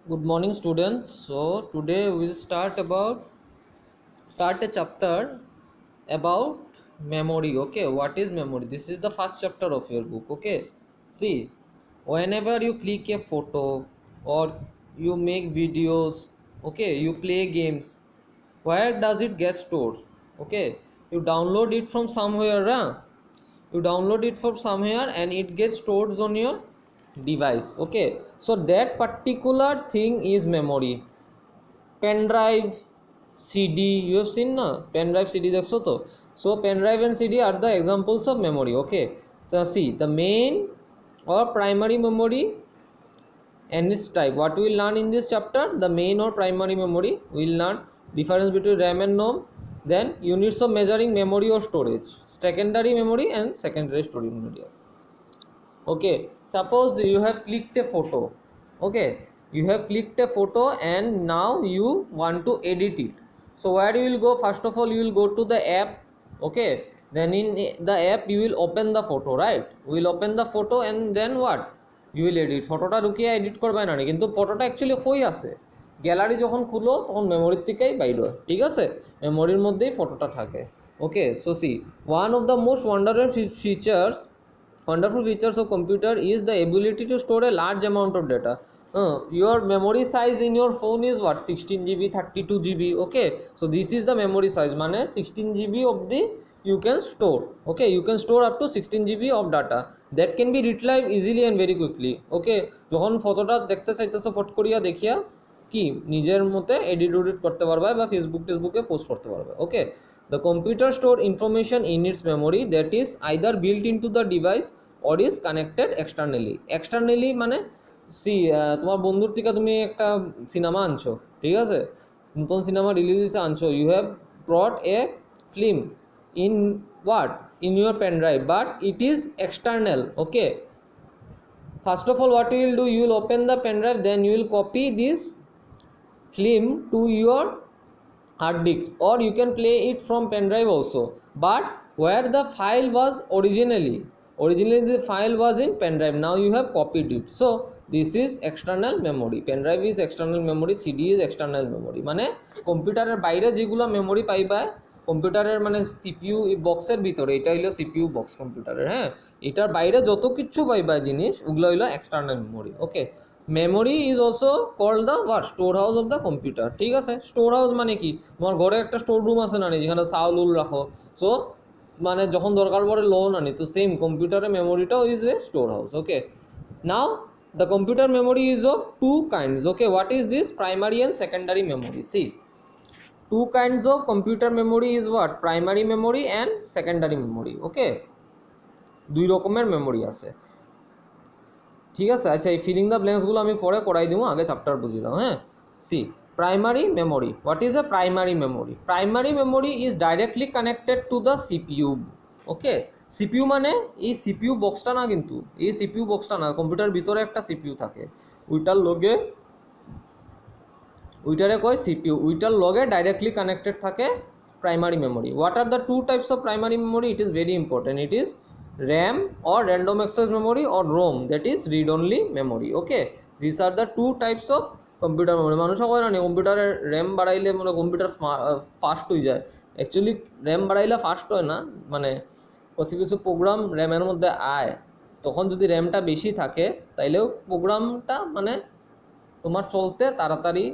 Good morning, students. So today we'll start a chapter about memory. Okay, what is memory? This is the first chapter of your book. Okay, see, whenever you click a photo or you make videos, okay, you play games, where does it get stored? Okay, you download it from somewhere, huh? You download it from somewhere and it gets stored on your device. Okay, so that particular thing is memory. Pen drive, cd, you have seen na pen drive, cd dekhcho to. So pen drive and cd are the examples of memory. Okay, so see the main or primary memory and its type. What we will learn in this chapter, the main or primary memory, we will learn difference between ram and rom, then units of measuring memory or storage, secondary memory and secondary storage memory. Okay, suppose you have clicked a photo. Okay, you have clicked a photo and now you want to edit it. So where you will go? First of all, you will go to the app. Okay, then in the app you will open the photo, right? We will open the photo and then what, you will edit. ফটোটা ঢুকিয়ে edit করবে না, কিন্তু ফটোটা actually কই আছে? Gallery যখন খুলো তখন মেমোরির থেকেই বাইর হয়, ঠিক আছে? মেমোরির মধ্যেই ফটোটা থাকে। Okay, so see one of the most wonderful features of computer is the ability to store a large amount of data. Your memory size in your phone is what, 16 GB, 32 GB. Okay, so this is the memory size, mane 16 GB of the you can store. Okay, you can store up to 16 GB of data that can be retrieved easily and very quickly. Okay, যখন ফটোটা দেখতে চাইতেছো ফট করিয়া দেখিয়া কি নিজের মতে edit করতে পারবে বা ফেসবুকে পোস্ট করতে পারবে। ওকে, the computer store information in its memory that is either built into the device or is connected externally মানে সি তোমার বন্ধুর থেকে তুমি একটা সিনেমা আনছো, ঠিক আছে, নতুন সিনেমা রিলিজ হয়েছে আনছো, you have brought a film in what, in your pen drive, but it is external. Okay, first of all what you will do, you will open the pen drive, then you will copy this film to your hard disk, or you can play it from pen drive also, but where the file was originally the file was in pen drive, now you have copied it. So this is external memory. Pen drive is external memory, cd is external memory. মানে কম্পিউটারের বাইরে যেগুলো memory পাইবা, কম্পিউটারের মানে CPU বক্সের ভিতরে, এটা হলো সিপিইউ বক্স কম্পিউটারের, হ্যাঁ, এটার বাইরে যত কিছু পাইবা জিনিস ওগুলো হলো external memory. Okay, memory is also called the what, store house of the computer. ঠিক আছে, স্টোর হাউস মানে কি, তোমার ঘরে একটা স্টোর রুম আছে না, যেখানে চাউল রাখো, সো মানে যখন দরকার পড়ে লোন আনি, তো সেম কম্পিউটারের মেমোরিটাও is a store house. Okay, now the computer memory is of two kinds. Okay, what is this? Primary and secondary memory. See, two kinds of computer memory is what, primary memory and secondary memory. Okay, দুই রকমের memory আছে, ঠিক আছে। আচ্ছা, এই filling the ব্ল্যাঙ্কসগুলো আমি পরে করাই দিব, আগে চ্যাপ্টার বুঝি দাও। হ্যাঁ, see primary memory. What is a primary memory? Primary memory is directly connected to the CPU. Okay, CPU মানে এই সিপিইউ বক্সটা না, কিন্তু এই সিপিইউ বক্সটা না, কম্পিউটার ভিতরে একটা সিপিইউ থাকে, ওইটারে কয় সিপিইউ, ওইটার লগে ডাইরেক্টলি কানেক্টেড থাকে primary memory. What are the two types of primary memory? It is very important. It is RAM or random access memory, or ROM, that is read only memory. Okay, these are the two types of computer memory. মানুষ কয় না কম্পিউটারের RAM বাড়াইলে মানে computer fast হয়ে যায়, actually RAM বাড়াইলে fast হয় না, মানে কিছু প্রোগ্রাম র্যামের মধ্যে আয়, তখন যদি র্যামটা বেশি থাকে তাইলেও প্রোগ্রামটা মানে তোমার চলতে তাড়াতাড়ি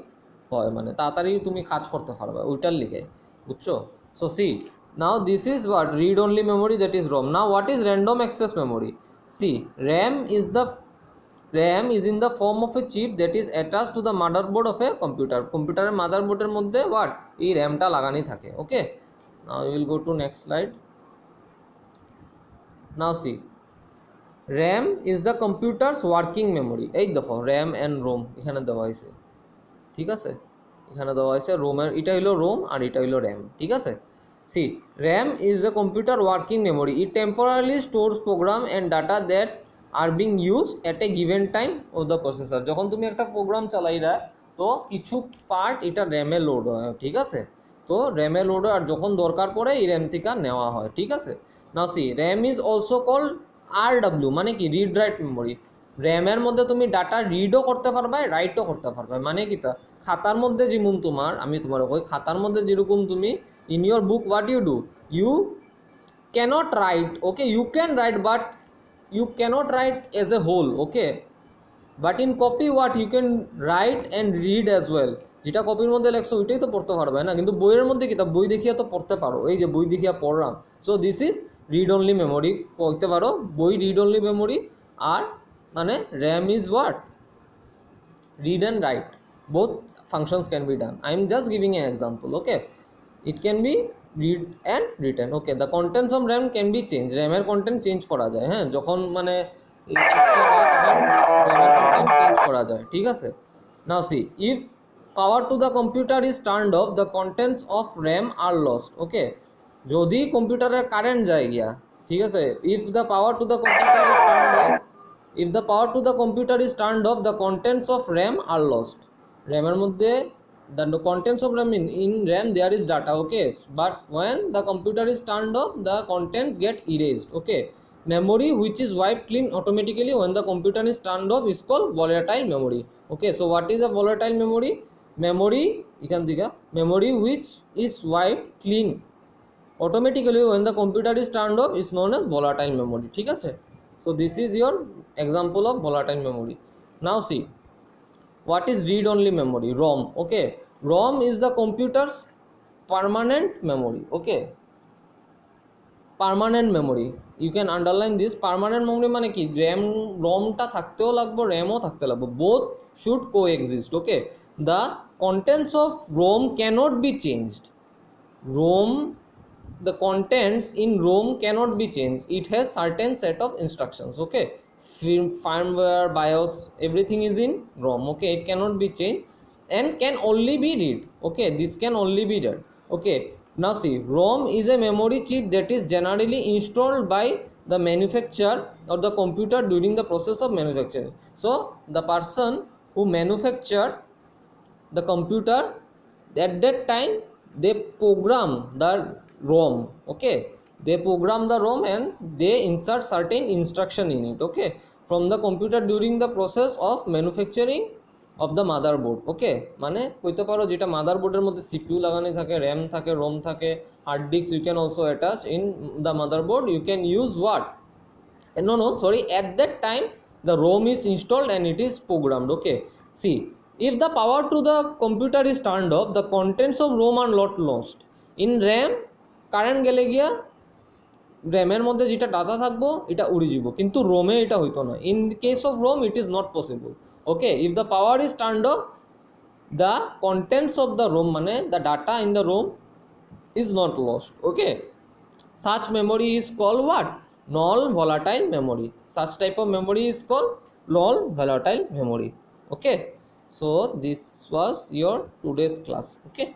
হয়, মানে তাড়াতাড়ি তুমি কাজ করতে পারবে ওইটার লিগে, বুঝছো? So see, now this is what, read only memory, that is ROM. Now what is random access memory? See, RAM is in the form of a chip that is attached to the motherboard of a computer. কম্পিউটারের মাদারবোর্ডের মধ্যে what, এই র্যামটা লাগানি থাকে। ওকে, now we will go to next slide. Now see, RAM is the computer's working memory. এই দেখো RAM and ROM এখানে দেওয়া হয়েছে, ঠিক আছে, এখানে দেওয়া হয়েছে রোমের, এটা হলো রোম আর এটা হলো র্যাম, ঠিক আছে। See, RAM is the computer working memory. It temporarily stores program and data that are being used at a given time of the processor. যখন তুমি একটা প্রোগ্রাম চালাইরা, তো কিছু পার্ট এটা র্যামে লোড হয়, ঠিক আছে, তো র্যামে লোড হয়, আর যখন দরকার পড়ে এই র্যাম থেকে নেওয়া হয়, ঠিক আছে। নাও C, RAM is also called RW, মানে কি, রিড রাইট মেমোরি। র্যামের মধ্যে তুমি ডাটা রিডও করতে পারবে রাইটও করতে পারবে মানে কিতা খাতার মধ্যে যেমন তোমার আমি তোমার কই খাতার মধ্যে যেরকম তুমি in your book what you do you cannot write, okay, you can write but you cannot write as a whole, okay, but in copy what you can write and read as well, যেটা কপির মধ্যে লেখছো ওইটাই তো পড়তে পারবে না, কিন্তু বইয়ের মধ্যে কি তা বই দেখিয়া তো পড়তে পারো, এই যে বই দেখিয়া পড়লাম, so this is read only memory পড়তে পারো, বই রিড অনলি মেমোরি, আর মানে RAM is what read and write, both functions can be done. I am just giving an example, okay, it can be read and written, okay, the contents of RAM can be changed, RAM এর content change করা যায়, হ্যাঁ যখন মানে content change করা যায়, ঠিক আছে। now see, if power to the computer is turned off the contents of RAM are lost, okay, যদি কম্পিউটারের কারেন্ট যায় গিয়া, ঠিক আছে, if the power to the computer is turned off, if the power to the computer is turned off the contents of RAM are lost, RAM এর মধ্যে the contents of RAM in RAM there is data, okay, but when the computer is turned off the contents get erased, okay, memory which is wiped clean automatically when the computer is turned off is called volatile memory, okay, so what is a volatile memory? Memory ekan diga memory which is wiped clean automatically when the computer is turned off is known as volatile memory, ঠিক আছে। so this is your example of volatile memory. now see, what is read only memory? ROM, okay, ROM is the computer's permanent memory, okay, permanent memory, you can underline this, permanent memory মানে কি ROM টা থাকতেও লাগবে RAM ও থাকতে লাগবে, both should coexist, okay, the contents of ROM cannot be changed, ROM, the contents in ROM cannot be changed, it has certain set of instructions, okay, firmware, BIOS, everything is in ROM, okay, it cannot be changed and can only be read, okay, this can only be read, okay. now see, ROM is a memory chip that is generally installed by the manufacturer or the computer during the process of manufacturing, so the person who manufacture the computer at that time they program the ROM, okay, they program the ROM and they insert certain instruction in it, okay, from the computer during the process of manufacturing of the motherboard, okay, মানে কইতে পারো যেটা মাদারবোর্ডের মধ্যে CPU লাগানো থাকে, RAM থাকে, ROM থাকে, hard disk you can also attach in the motherboard, you can use what, no sorry, at that time the ROM is installed and it is programmed, okay. see, if the power to the computer is turned off the contents of ROM are not lost, in RAM current গেলে গিয়া র্যামের মধ্যে যেটা data থাকবো এটা উড়ে যাব, কিন্তু রোমে এটা হইতো না, in case of ROM it is not possible, okay, if the power is turned off the contents of the ROM মানে the data in the ROM is not lost, okay, such memory is called what, null volatile memory, such type of memory is called null volatile memory, okay. so this was your today's class, okay.